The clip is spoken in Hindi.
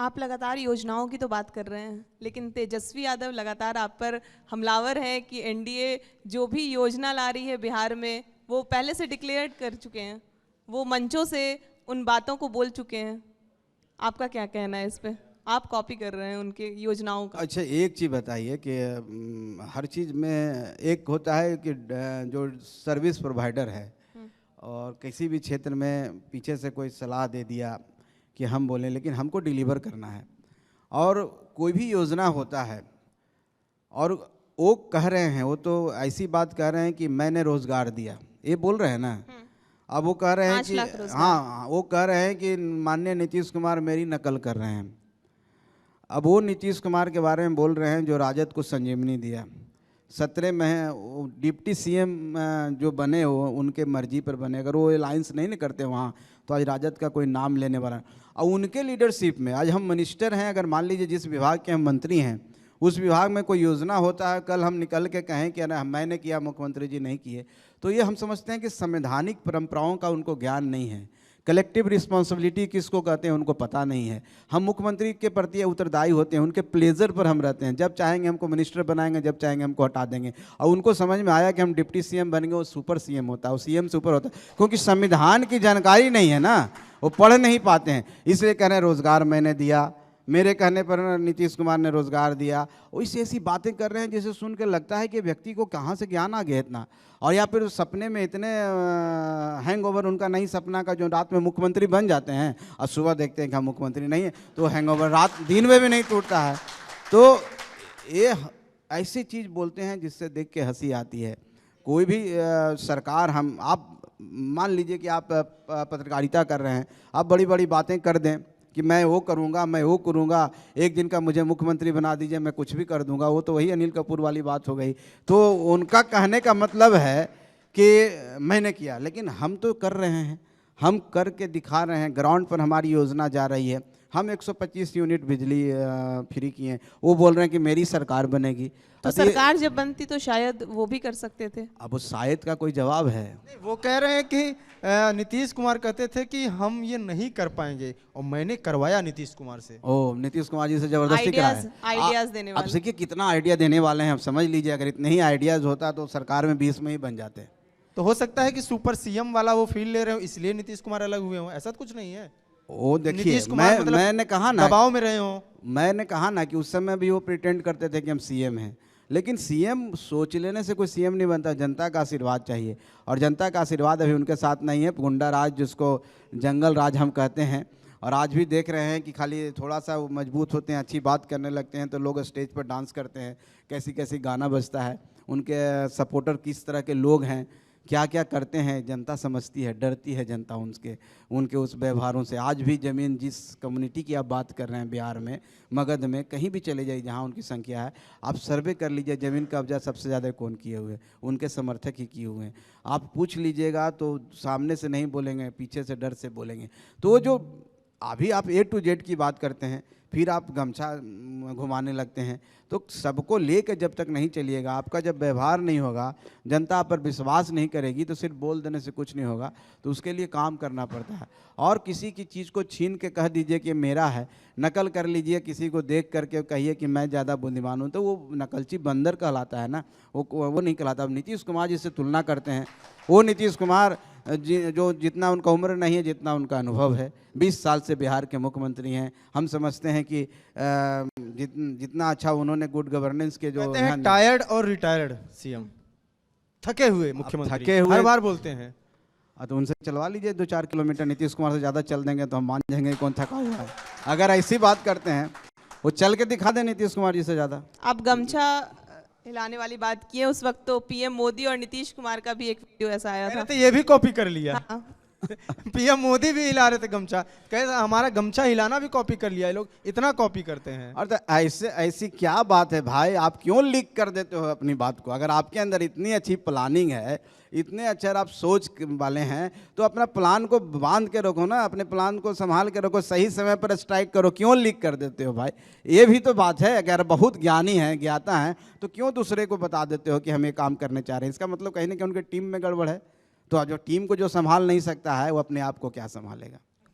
आप लगातार योजनाओं की तो बात कर रहे हैं, लेकिन तेजस्वी यादव लगातार आप पर हमलावर है कि एनडीए जो भी योजना ला रही है बिहार में वो पहले से डिक्लेयर कर चुके हैं, वो मंचों से उन बातों को बोल चुके हैं। आपका क्या कहना है इस पे? आप कॉपी कर रहे हैं उनके योजनाओं का। अच्छा, एक चीज़ बताइए कि हर चीज़ में एक होता है कि जो सर्विस प्रोवाइडर है और किसी भी क्षेत्र में पीछे से कोई सलाह दे दिया कि हम बोलें, लेकिन हमको डिलीवर करना है। और कोई भी योजना होता है और वो कह रहे हैं, वो तो ऐसी बात कह रहे हैं कि मैंने रोज़गार दिया, ये बोल रहे हैं ना। अब वो कह रहे हैं कि हाँ, वो कह रहे हैं कि माननीय नीतीश कुमार मेरी नकल कर रहे हैं। अब वो नीतीश कुमार के बारे में बोल रहे हैं जो राजद को संजीवनी दिया। 17 में डिप्टी सीएम जो बने हो उनके मर्जी पर बने, अगर वो अलायंस नहीं करते वहाँ तो आज राजद का कोई नाम लेने वाला। और उनके लीडरशिप में आज हम मिनिस्टर हैं, अगर मान लीजिए जिस विभाग के हम मंत्री हैं उस विभाग में कोई योजना होता है, कल हम निकल के कहें कि अरे मैंने किया, मुख्यमंत्री जी नहीं किए, तो ये हम समझते हैं कि संवैधानिक परंपराओं का उनको ज्ञान नहीं है। कलेक्टिव रिस्पॉन्सिबिलिटी किसको कहते हैं उनको पता नहीं है। हम मुख्यमंत्री के प्रति उत्तरदायी होते हैं, उनके प्लेजर पर हम रहते हैं। जब चाहेंगे हमको मिनिस्टर बनाएंगे, जब चाहेंगे हमको हटा देंगे। और उनको समझ में आया कि हम डिप्टी सीएम बनेंगे, वो सुपर सीएम होता है, वो सीएम से ऊपर होता है, क्योंकि संविधान की जानकारी नहीं है ना, वो पढ़ नहीं पाते हैं। इसलिए कह रहे हैं रोज़गार मैंने दिया, मेरे कहने पर नीतीश कुमार ने रोज़गार दिया। वैसी ऐसी बातें कर रहे हैं जिसे सुन के लगता है कि व्यक्ति को कहाँ से ज्ञान आ गया इतना। और या फिर सपने में इतने हैंगओवर उनका नहीं, सपना का जो रात में मुख्यमंत्री बन जाते हैं और सुबह देखते हैं कि हम मुख्यमंत्री नहीं है, तो हैंगओवर रात दिन में भी नहीं टूटता है। तो ये ऐसी चीज़ बोलते हैं जिससे देख के हंसी आती है। कोई भी सरकार, हम आप मान लीजिए कि आप पत्रकारिता कर रहे हैं, आप बड़ी बड़ी बातें कर दें कि मैं वो करूँगा, मैं वो करूँगा, एक दिन का मुझे मुख्यमंत्री बना दीजिए, मैं कुछ भी कर दूँगा, वो तो वही अनिल कपूर वाली बात हो गई। तो उनका कहने का मतलब है कि मैंने किया, लेकिन हम तो कर रहे हैं, हम करके दिखा रहे हैं। ग्राउंड पर हमारी योजना जा रही है, हम 125 यूनिट बिजली फ्री किए हैं। वो बोल रहे हैं कि मेरी सरकार बनेगी। तो सरकार जब बनती तो शायद वो भी कर सकते थे। अब उस शायद का कोई जवाब है? वो कह रहे हैं कि नीतीश कुमार कहते थे कि हम ये नहीं कर पाएंगे और मैंने करवाया नीतीश कुमार से। ओ, नीतीश कुमार जी से जबरदस्ती कराया। आइडियाज देने वाले। अब देखिए कितना आइडिया देने वाले हैं, अब समझ लीजिए। अगर इतने ही आइडियाज होता तो सरकार में 20 में ही बन जाते। तो हो सकता है कि सुपर सीएम वाला वो फील ले रहे हो, इसलिए नीतीश कुमार अलग हुए हो, ऐसा कुछ नहीं है। वो देखिए, मैंने कहा ना, दबाव में रहे हो। मैंने कहा ना कि उस समय भी वो प्रिटेंड करते थे कि हम सीएम हैं, लेकिन सीएम सोच लेने से कोई सीएम नहीं बनता, जनता का आशीर्वाद चाहिए। और जनता का आशीर्वाद अभी उनके साथ नहीं है। गुंडा राज, जिसको जंगल राज हम कहते हैं, और आज भी देख रहे हैं कि खाली थोड़ा सा वो मजबूत होते हैं, अच्छी बात करने लगते हैं तो लोग स्टेज पर डांस करते हैं, कैसी कैसी गाना बजता है, उनके सपोर्टर किस तरह के लोग हैं, क्या क्या करते हैं, जनता समझती है, डरती है जनता उनके उस व्यवहारों से। आज भी ज़मीन, जिस कम्युनिटी की आप बात कर रहे हैं बिहार में, मगध में, कहीं भी चले जाइए जहाँ उनकी संख्या है, आप सर्वे कर लीजिए, ज़मीन का कब्जा सबसे ज़्यादा कौन किए हुए? उनके समर्थक ही किए हुए हैं। आप पूछ लीजिएगा तो सामने से नहीं बोलेंगे, पीछे से डर से बोलेंगे। तो जो अभी आप A to Z की बात करते हैं, फिर आप गमछा घुमाने लगते हैं, तो सबको लेकर जब तक नहीं चलिएगा, आपका जब व्यवहार नहीं होगा, जनता आप पर विश्वास नहीं करेगी, तो सिर्फ बोल देने से कुछ नहीं होगा। तो उसके लिए काम करना पड़ता है। और किसी की चीज़ को छीन के कह दीजिए कि मेरा है, नकल कर लीजिए, किसी को देख करके कहिए कि मैं ज़्यादा बुद्धिमान हूँ, तो वो नकलची बंदर कहलाता है ना, वो नहीं कहलाता। अब नीतीश कुमार जिससे तुलना करते हैं, वो नीतीश कुमार जो जितना उनका उम्र नहीं है, जितना उनका अनुभव है, 20 साल से बिहार के मुख्यमंत्री हैं। हम समझते हैं कि जितना अच्छा उन्होंने गुड गवर्नेंस के जो टायर्ड और रिटायर्ड सीएम, थके हुए मुख्यमंत्री, थके हुए हर बार बोलते हैं। तो उनसे चलवा लीजिए 2-4 किलोमीटर, नीतीश कुमार से ज़्यादा चल देंगे तो हम मान जाएंगे कौन थका हुआ है। अगर ऐसी बात करते हैं, वो चल के दिखा दें नीतीश कुमार जी से ज़्यादा। आप गमछा हिलाने वाली बात की है, उस वक्त तो पीएम मोदी और नीतीश कुमार का भी एक वीडियो ऐसा आया था। तो ये भी कॉपी कर लिया। हाँ। पीएम मोदी भी हिला रहे थे गमछा, कहे हमारा गमछा हिलाना भी कॉपी कर लिया है, लोग इतना कॉपी करते हैं। और तो ऐसी क्या बात है भाई, आप क्यों लीक कर देते हो अपनी बात को? अगर आपके अंदर इतनी अच्छी प्लानिंग है, इतने अच्छे आप सोच वाले हैं, तो अपना प्लान को बांध के रखो ना, अपने प्लान को संभाल के रखो, सही समय पर स्ट्राइक करो। क्यों लीक कर देते हो भाई? ये भी तो बात है। अगर बहुत ज्ञानी हैं, ज्ञाता हैं, तो क्यों दूसरे को बता देते हो कि हम ये काम करने चाह रहे हैं? इसका मतलब कहीं ना कहीं उनके टीम में गड़बड़ है। तो जो टीम को जो संभाल नहीं सकता है, वो अपने आप को क्या संभालेगा?